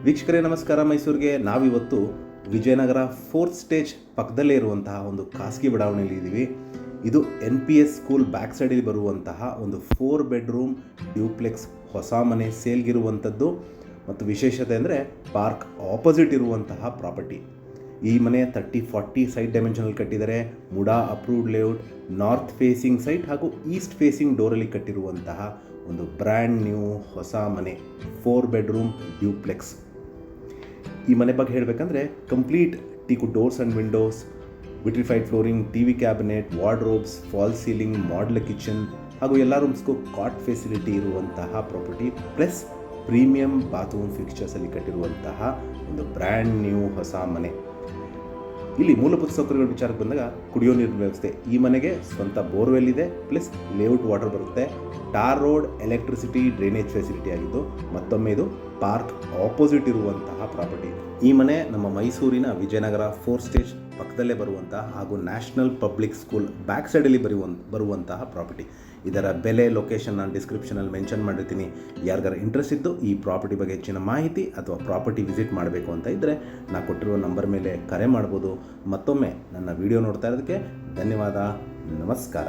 ವೀಕ್ಷಕರೇ ನಮಸ್ಕಾರ. ಮೈಸೂರಿಗೆ ನಾವಿವತ್ತು ವಿಜಯನಗರ 4th ಸ್ಟೇಜ್ ಪಕ್ಕದಲ್ಲೇ ಇರುವಂತಹ ಒಂದು ಖಾಸಗಿ ಬಡಾವಣೆಯಲ್ಲಿ ಇದ್ದೀವಿ. ಇದು NPS ಸ್ಕೂಲ್ ಬ್ಯಾಕ್ ಸೈಡಲ್ಲಿ ಬರುವಂತಹ ಒಂದು 4 ಬೆಡ್ರೂಮ್ ಡ್ಯೂಪ್ಲೆಕ್ಸ್ ಹೊಸ ಮನೆ ಸೇಲ್ಗಿರುವಂಥದ್ದು. ಮತ್ತು ವಿಶೇಷತೆ ಅಂದರೆ ಪಾರ್ಕ್ ಆಪೋಸಿಟ್ ಇರುವಂತಹ ಪ್ರಾಪರ್ಟಿ. ಈ ಮನೆ 30-40 ಸೈಟ್ ಡೈಮೆನ್ಷನಲ್ಲಿ ಕಟ್ಟಿದ್ದಾರೆ. MUDA approved layout, north facing site ಹಾಗೂ ಈಸ್ಟ್ ಫೇಸಿಂಗ್ ಡೋರಲ್ಲಿ ಕಟ್ಟಿರುವಂತಹ ಒಂದು ಬ್ರ್ಯಾಂಡ್ ನ್ಯೂ ಹೊಸ ಮನೆ 4 ಬೆಡ್ರೂಮ್ ಡ್ಯೂಪ್ಲೆಕ್ಸ್. ಈ ಮನೆ ಬಗ್ಗೆ ಹೇಳಬೇಕಂದ್ರೆ complete teak doors and Windows, vitrified flooring, TV cabinet, wardrobes, fall ceiling, modular kitchen ಹಾಗೂ ಎಲ್ಲ ರೂಮ್ಸ್ಗೂ ಕಾಟ್ ಫೆಸಿಲಿಟಿ ಇರುವಂತಹ ಪ್ರಾಪರ್ಟಿ ಪ್ಲಸ್ ಪ್ರೀಮಿಯಂ ಬಾತ್ರೂಮ್ ಫಿಕ್ಚರ್ಸಲ್ಲಿ ಕಟ್ಟಿರುವಂತಹ ಒಂದು ಬ್ರ್ಯಾಂಡ್ ನ್ಯೂ ಹೊಸ ಮನೆ. ಇಲ್ಲಿ ಮೂಲಭೂತ ಸೌಕರ್ಯಗಳ ವಿಚಾರಕ್ಕೆ ಬಂದಾಗ ಕುಡಿಯೋ ನೀರಿನ ವ್ಯವಸ್ಥೆ, ಈ ಮನೆಗೆ ಸ್ವಂತ ಬೋರ್ವೆಲ್ ಇದೆ ಪ್ಲಸ್ ಲೇಔಟ್ ವಾಟರ್ ಬರುತ್ತೆ. Tar road, electricity, drainage facility ಆಗಿದ್ದು ಮತ್ತೊಮ್ಮೆ ಇದು ಪಾರ್ಕ್ ಆಪೋಸಿಟ್ ಇರುವಂತಹ ಪ್ರಾಪರ್ಟಿ. ಈ ಮನೆ ನಮ್ಮ ಮೈಸೂರಿನ ವಿಜಯನಗರ 4th ಸ್ಟೇಜ್ ಪಕ್ಕದಲ್ಲೇ ಬರುವಂತಹ ಹಾಗೂ ನ್ಯಾಷನಲ್ ಪಬ್ಲಿಕ್ ಸ್ಕೂಲ್ ಬ್ಯಾಕ್ ಸೈಡಲ್ಲಿ ಬರುವಂತಹ ಪ್ರಾಪರ್ಟಿ. ಇದರ ಬೆಲೆ, ಲೊಕೇಶನ್ ನಾನು ಡಿಸ್ಕ್ರಿಪ್ಷನಲ್ಲಿ ಮೆನ್ಷನ್ ಮಾಡಿರ್ತೀನಿ. ಯಾರಿಗಾರ ಇಂಟ್ರೆಸ್ಟ್ ಇದ್ದು ಈ ಪ್ರಾಪರ್ಟಿ ಬಗ್ಗೆ ಹೆಚ್ಚಿನ ಮಾಹಿತಿ ಅಥವಾ ಪ್ರಾಪರ್ಟಿ ವಿಸಿಟ್ ಮಾಡಬೇಕು ಅಂತ ಇದ್ದರೆ ನಾನು ಕೊಟ್ಟಿರುವ ನಂಬರ್ ಮೇಲೆ ಕರೆ ಮಾಡ್ಬೋದು. ಮತ್ತೊಮ್ಮೆ ನನ್ನ ವಿಡಿಯೋ ನೋಡ್ತಾ ಇರೋದಕ್ಕೆ ಧನ್ಯವಾದ. ನಮಸ್ಕಾರ.